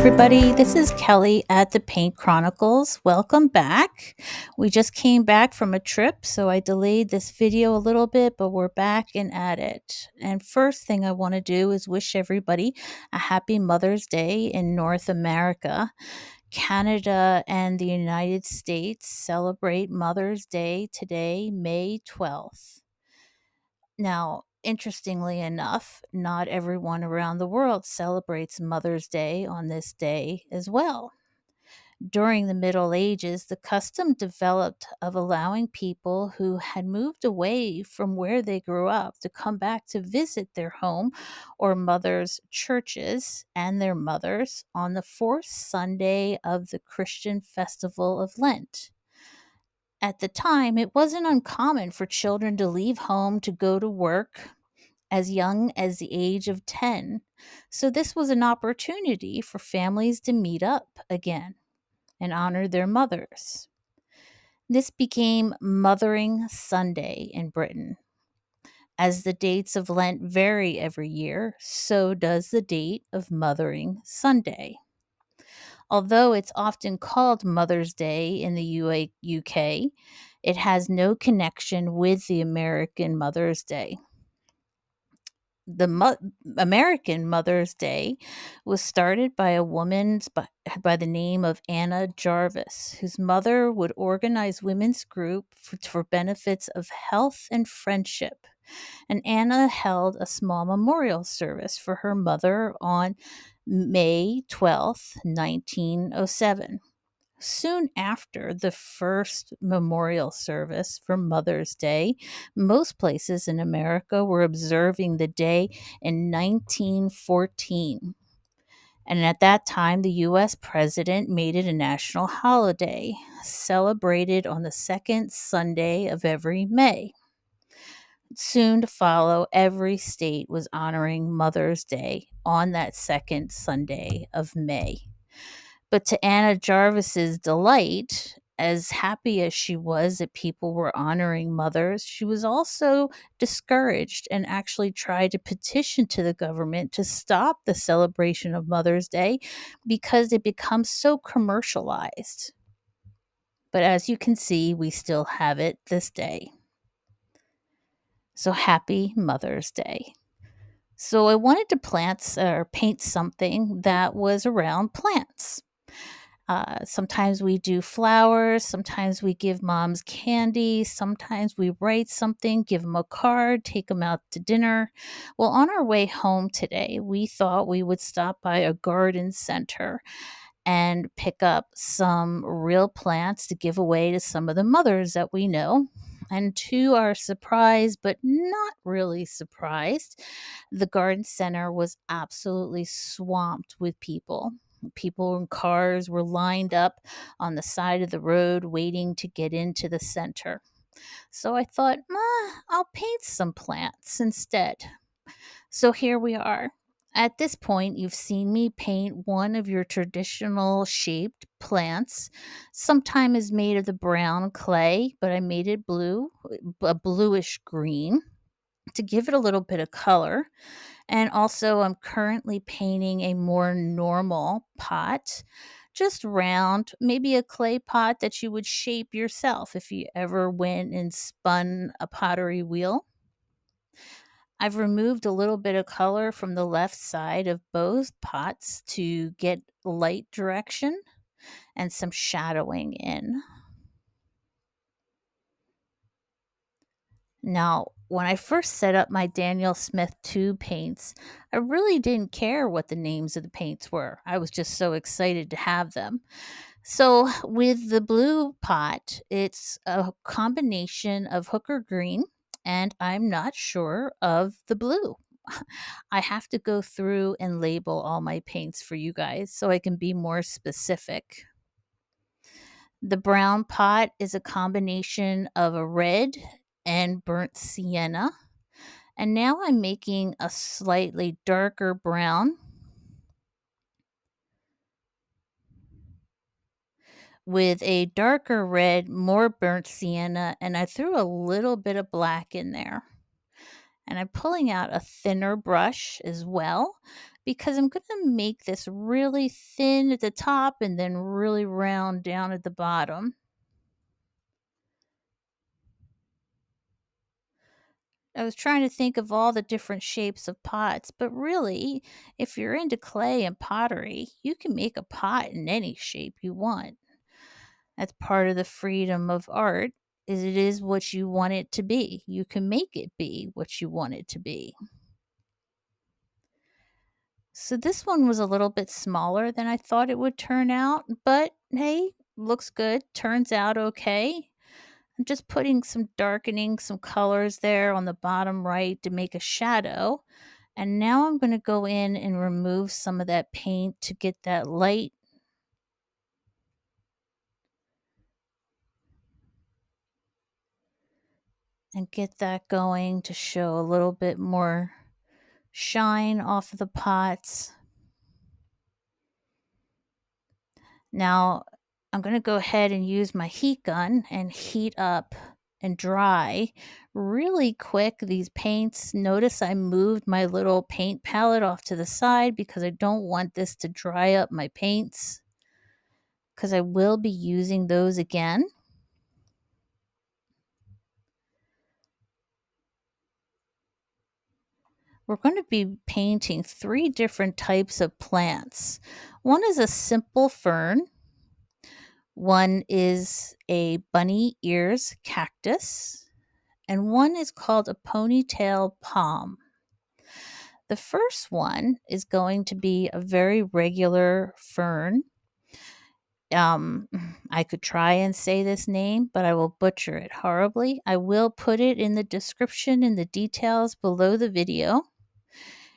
everybody. This is Kelly at the Paint Chronicles. Welcome back. We just came back from a trip, so I delayed this video a little bit, but we're back and at it. And first thing I want to do is wish everybody a happy Mother's Day in North America. Canada and the United States celebrate Mother's Day today, May 12th. Now, interestingly enough, not everyone around the world celebrates Mother's Day on this day as well. During the Middle Ages, the custom developed of allowing people who had moved away from where they grew up to come back to visit their home or mothers' churches and their mothers on the fourth Sunday of the Christian festival of Lent. At the time, it wasn't uncommon for children to leave home to go to work as young as the age of 10. So, this was an opportunity for families to meet up again and honor their mothers. This became Mothering Sunday in Britain. As the dates of Lent vary every year, so does the date of Mothering Sunday. Although it's often called Mother's Day in the UK, it has no connection with the American Mother's Day. The American Mother's Day was started by a woman by the name of Anna Jarvis, whose mother would organize women's group for benefits of health and friendship. And Anna held a small memorial service for her mother on May 12th, 1907. Soon after the first memorial service for Mother's Day, most places in America were observing the day in 1914. And at that time, the U.S. president made it a national holiday, celebrated on the second Sunday of every May. Soon to follow, every state was honoring Mother's Day on that second Sunday of May. But to Anna Jarvis's delight, as happy as she was that people were honoring mothers, she was also discouraged and actually tried to petition to the government to stop the celebration of Mother's Day because it becomes so commercialized. But as you can see, we still have it this day. So happy Mother's Day. So I wanted to paint something that was around plants. Sometimes we do flowers, sometimes we give moms candy, sometimes we write something, give them a card, take them out to dinner. Well, on our way home today, we thought we would stop by a garden center and pick up some real plants to give away to some of the mothers that we know. And to our surprise, but not really surprised, the garden center was absolutely swamped with people. People in cars were lined up on the side of the road waiting to get into the center. So I thought, I'll paint some plants instead. So here we are. At this point, you've seen me paint one of your traditional shaped plants. Sometime is made of the brown clay, but I made it blue, a bluish green to give it a little bit of color. And also, I'm currently painting a more normal pot, just round, maybe a clay pot that you would shape yourself if you ever went and spun a pottery wheel. I've removed a little bit of color from the left side of both pots to get light direction and some shadowing in. Now, when I first set up my Daniel Smith tube paints, I really didn't care what the names of the paints were. I was just so excited to have them. So, with the blue pot, it's a combination of hooker green, and I'm not sure of the blue. I have to go through and label all my paints for you guys so I can be more specific. The brown pot is a combination of a red and burnt sienna. And now I'm making a slightly darker brown with a darker red, more burnt sienna, and I threw a little bit of black in there. And I'm pulling out a thinner brush as well because I'm going to make this really thin at the top and then really round down at the bottom. I was trying to think of all the different shapes of pots, but really, if you're into clay and pottery, you can make a pot in any shape you want. That's part of the freedom of art is it is what you want it to be. You can make it be what you want it to be. So this one was a little bit smaller than I thought it would turn out, but hey, looks good, turns out okay. I'm just putting some darkening, some colors there on the bottom right to make a shadow. And now I'm going to go in and remove some of that paint to get that light and get that going to show a little bit more shine off of the pots. Now I'm going to go ahead and use my heat gun and heat up and dry really quick these paints. Notice I moved my little paint palette off to the side because I don't want this to dry up my paints because I will be using those again. We're going to be painting 3 different types of plants. One is a simple fern. One is a bunny ears cactus. And one is called a ponytail palm. The first one is going to be a very regular fern. Um, I could try and say this name, but I will butcher it horribly. I will put it in the description in the details below the video.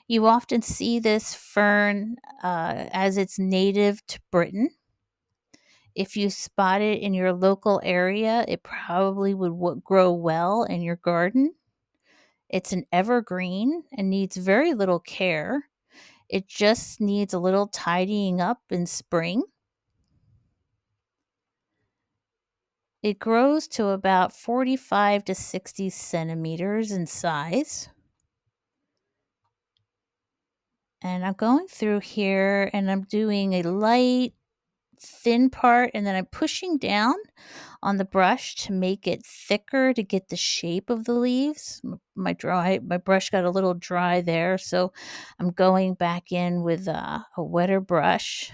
You often see this fern as it's native to Britain. If you spot it in your local area, it probably would grow well in your garden. It's an evergreen and needs very little care. It just needs a little tidying up in spring. It grows to about 45 to 60 centimeters in size. And I'm going through here and I'm doing a light, thin part, and then I'm pushing down on the brush to make it thicker to get the shape of the leaves. My brush got a little dry there, so I'm going back in with a wetter brush.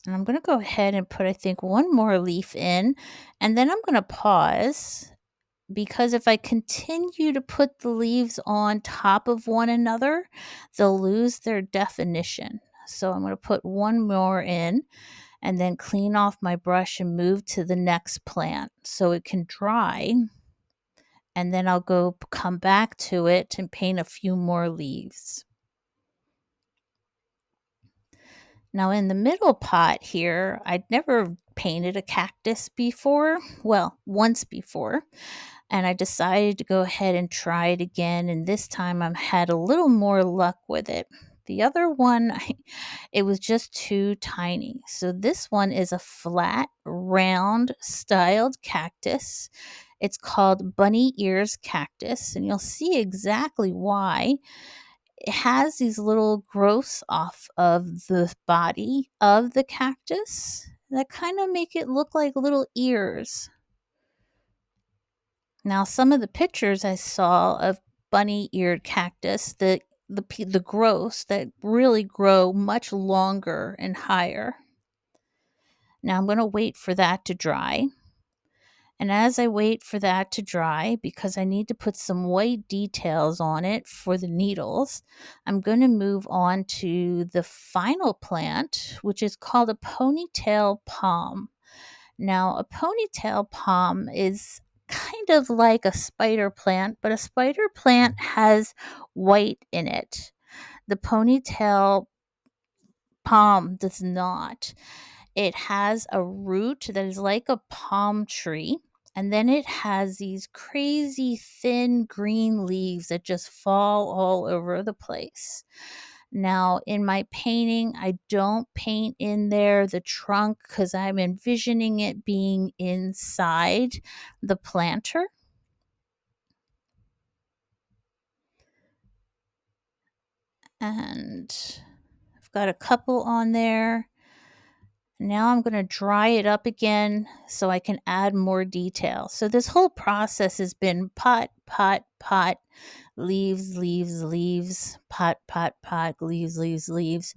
And I'm going to go ahead and put, I think, one more leaf in, and then I'm going to pause because if I continue to put the leaves on top of one another, they'll lose their definition. So I'm going to put one more in and then clean off my brush and move to the next plant so it can dry. And then I'll come back to it and paint a few more leaves. Now in the middle pot here, I'd never painted a cactus before. Well, once before. And I decided to go ahead and try it again. And this time I've had a little more luck with it. The other one, it was just too tiny. So this one is a flat, round, styled cactus. It's called bunny ears cactus. And you'll see exactly why. It has these little growths off of the body of the cactus that kind of make it look like little ears. Now, some of the pictures I saw of bunny-eared cactus, the growths that really grow much longer and higher. Now, I'm going to wait for that to dry. And as I wait for that to dry, because I need to put some white details on it for the needles, I'm going to move on to the final plant, which is called a ponytail palm. Now, a ponytail palm is kind of like a spider plant, but a spider plant has white in it. The ponytail palm does not. It has a root that is like a palm tree, and then it has these crazy thin green leaves that just fall all over the place. Now, in my painting, I don't paint in there the trunk because I'm envisioning it being inside the planter. And I've got a couple on there. Now I'm going to dry it up again so I can add more detail. So this whole process has been pot, pot, pot, leaves, leaves, leaves, pot, pot, pot, leaves, leaves, leaves,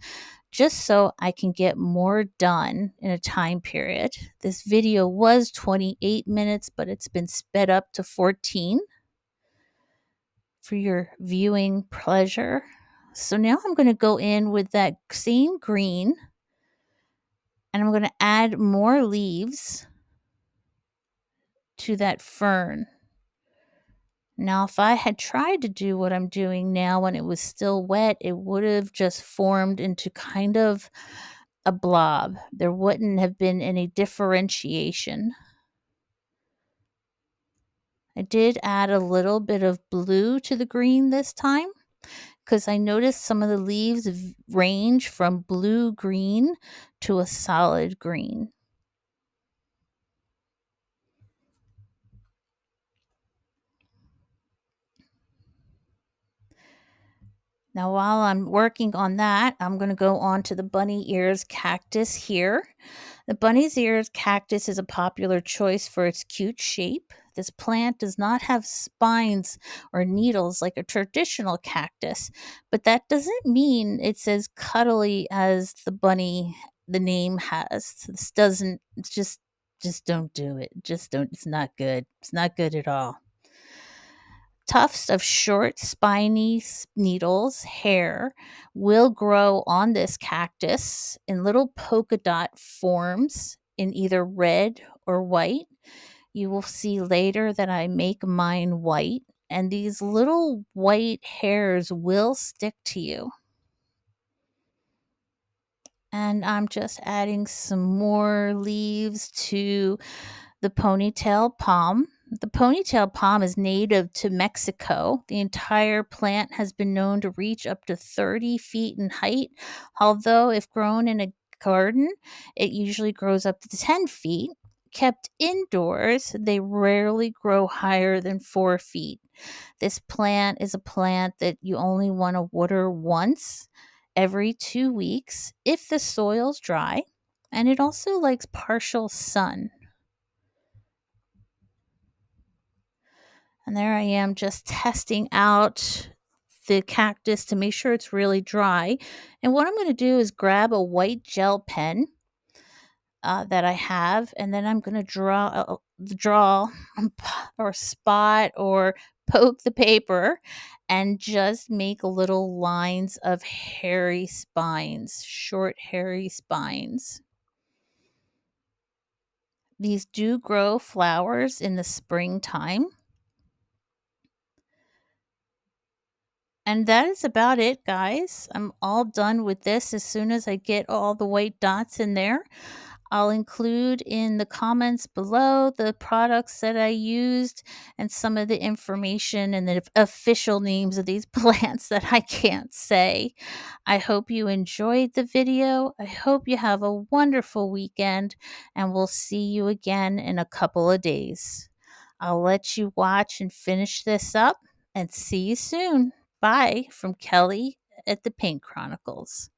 just so I can get more done in a time period. This video was 28 minutes, but it's been sped up to 14 for your viewing pleasure. So now I'm going to go in with that same green and I'm going to add more leaves to that fern. Now, if I had tried to do what I'm doing now when it was still wet, it would have just formed into kind of a blob. There wouldn't have been any differentiation. I did add a little bit of blue to the green this time because I noticed some of the leaves range from blue green to a solid green. Now, while I'm working on that, I'm going to go on to the bunny ears cactus here. The bunny's ears cactus is a popular choice for its cute shape. This plant does not have spines or needles like a traditional cactus, but that doesn't mean it's as cuddly as the name has. This doesn't, it's just don't do it. Just don't, it's not good. It's not good at all. Tufts of short, spiny needles, hair, will grow on this cactus in little polka dot forms in either red or white. You will see later that I make mine white, and these little white hairs will stick to you. And I'm just adding some more leaves to the ponytail palm. The ponytail palm is native to Mexico. The entire plant has been known to reach up to 30 feet in height, although, if grown in a garden, it usually grows up to 10 feet. Kept indoors, they rarely grow higher than 4 feet. This plant is a plant that you only want to water once every 2 weeks if the soil's dry, and it also likes partial sun. And there I am just testing out the cactus to make sure it's really dry. And what I'm going to do is grab a white gel pen that I have, and then I'm going to draw or spot or poke the paper and just make little lines of hairy spines, short hairy spines. These do grow flowers in the springtime. And that is about it, guys. I'm all done with this. As soon as I get all the white dots in there, I'll include in the comments below the products that I used and some of the information and the official names of these plants that I can't say. I hope you enjoyed the video. I hope you have a wonderful weekend, and we'll see you again in a couple of days. I'll let you watch and finish this up, and see you soon. Bye from Kelly at the Paint Chronicles.